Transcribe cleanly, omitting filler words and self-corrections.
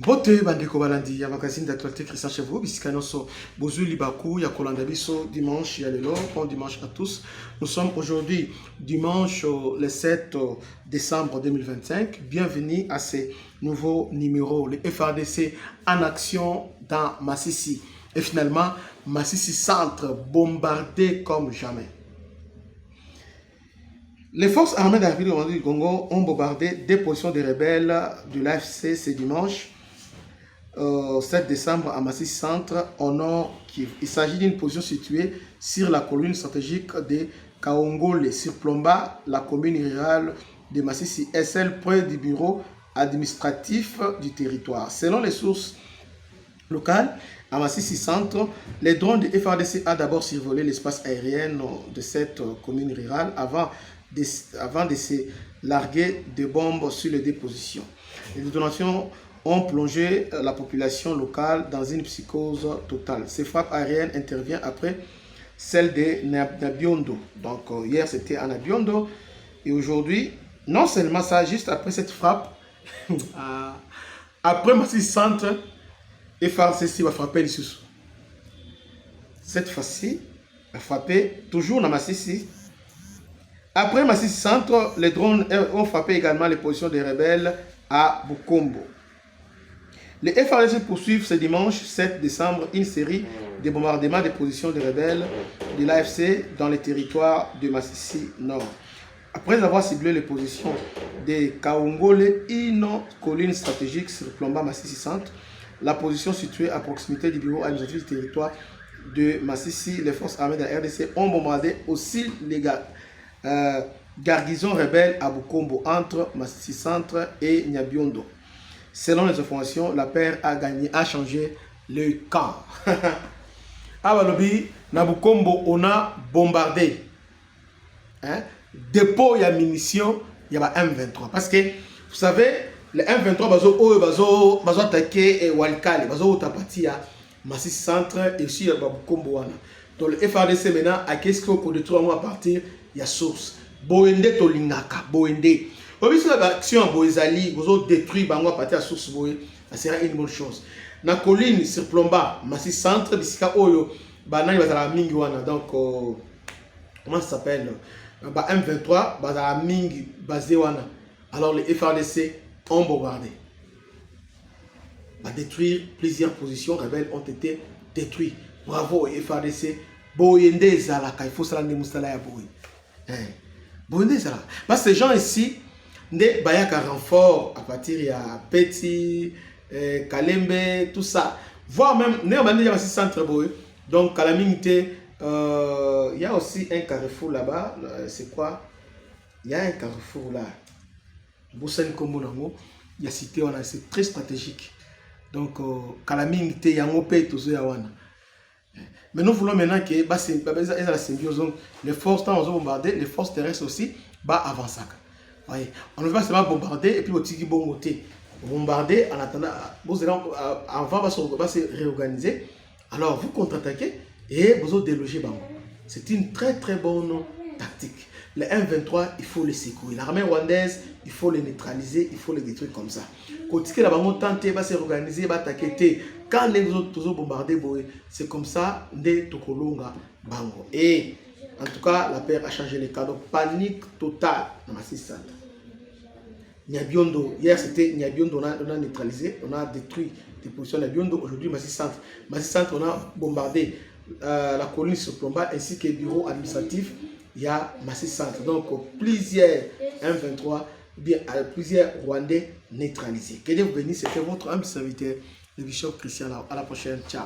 Mbote bandeko balandi ya magazine d'actualité Christian Chevaux bisika noso bozu libaku ya kolanda biso dimanche ya lelo. Bon dimanche à tous. Nous sommes aujourd'hui dimanche le 7 décembre 2025. Bienvenue à ce nouveau numéro, le FARDC en action dans Masisi. Et finalement, Masisi centre bombardé comme jamais. Les forces armées de la République du Congo ont bombardé des positions des rebelles de l'AFC ce dimanche 7 décembre à Masisi Centre, au nord Kivu. Il s'agit d'une position située sur la colline stratégique de Kaongole, sur Plomba, la commune rurale de Masisi, est celle près du bureau administratif du territoire. Selon les sources locales, à Masisi Centre, les drones de FARDC ont d'abord survolé l'espace aérien de cette commune rurale avant de se larguer des bombes sur les dépositions. Les détonations ont plongé la population locale dans une psychose totale. Ces frappes aériennes interviennent après celle de Nabiondo. Donc hier c'était à Nabiondo et aujourd'hui, non seulement ça, juste après cette frappe, après Masisi Centre, FARDC va frapper les sous. Cette fois-ci, va frapper toujours dans Masisi. Après Masisi Centre, les drones ont frappé également les positions des rebelles à Bukombo. Les FARDC poursuivent ce dimanche 7 décembre une série de bombardements des positions des rebelles de l'AFC dans les territoires de Masisi Nord. Après avoir ciblé les positions de Kaongole, une colline stratégique sur Plomba Masisi Centre, la position située à proximité du bureau administratif du territoire de Masisi, les forces armées de la RDC ont bombardé aussi les garnisons rebelles à Bukombo entre Masisi Centre et Nyabiondo. Selon les informations, la paire a changé le camp. À Balobi, Nabukombo, on a bombardé. Dépôt et munitions, il y a M23. Parce que, vous savez, le M23, bazo attaqué et Walkali, bazo tapati à Masisi Centre et aussi à Babukombo. Donc le FARDC maintenant, à qu'est-ce qu'on détruit à partir, il y a source. Boende Tolingaka, Boende. Si l'action Boezali, vous avez détruit Bango partir à source Boé, ça sera une bonne chose. Na colline sur Plomba, Masisi Centre, Bisika Oyo, Banani Bazala Mingi Wana, donc comment ça s'appelle? M23, Bazala Mingi basé Wana. Alors les FARDC ont bombardé. Détruire plusieurs positions rebelles ont été détruites. Bravo FARDC. Boyende Zalaka, il faut se rendre Moustala ya Boy. Boyende Zalaka. Parce que ces gens ici, ne bayaka renfort à partir de Petit, Kalembe, tout ça. Voire même, il y a aussi centre boy. Donc, Kalamingte, il y a aussi un carrefour là-bas. C'est quoi? Il y a un carrefour là. Boussen Kombonango, il y a cité, c'est très stratégique. Donc, Kalamingte, il y a un peu de Yawana. Mais nous voulons maintenant que la symbiose, les forces tant bombardées, les forces terrestres aussi, avancer. On ne va pas bombarder et puis au tiki bon côté. Bombarder en attendant, avant va se réorganiser. Alors vous contre-attaquez et vous délogez Bango. C'est une très très bonne tactique. Les M23, il faut les secouer. L'armée rwandaise, il faut les neutraliser, il faut les détruire comme ça. Quand la Bango tente, va se réorganiser, va attaquer. Quand les autres bombardés, c'est comme ça, des Tokolonga Bango. Et en tout cas, la paix a changé les cas. Donc, panique totale dans Masisi Centre. Nyabiondo, hier c'était Nyabiondo, on a neutralisé, on a détruit des positions de Nyabiondo. Aujourd'hui, Masisi Centre. Masisi Centre, on a bombardé la colline sur Plomba ainsi que le bureau administratif. Il y a Masisi Centre. Donc, plusieurs M23, bien, plusieurs Rwandais neutralisés. Que Dieu vous bénisse, c'était votre humble serviteur, le bishop Christian. À la prochaine. Ciao.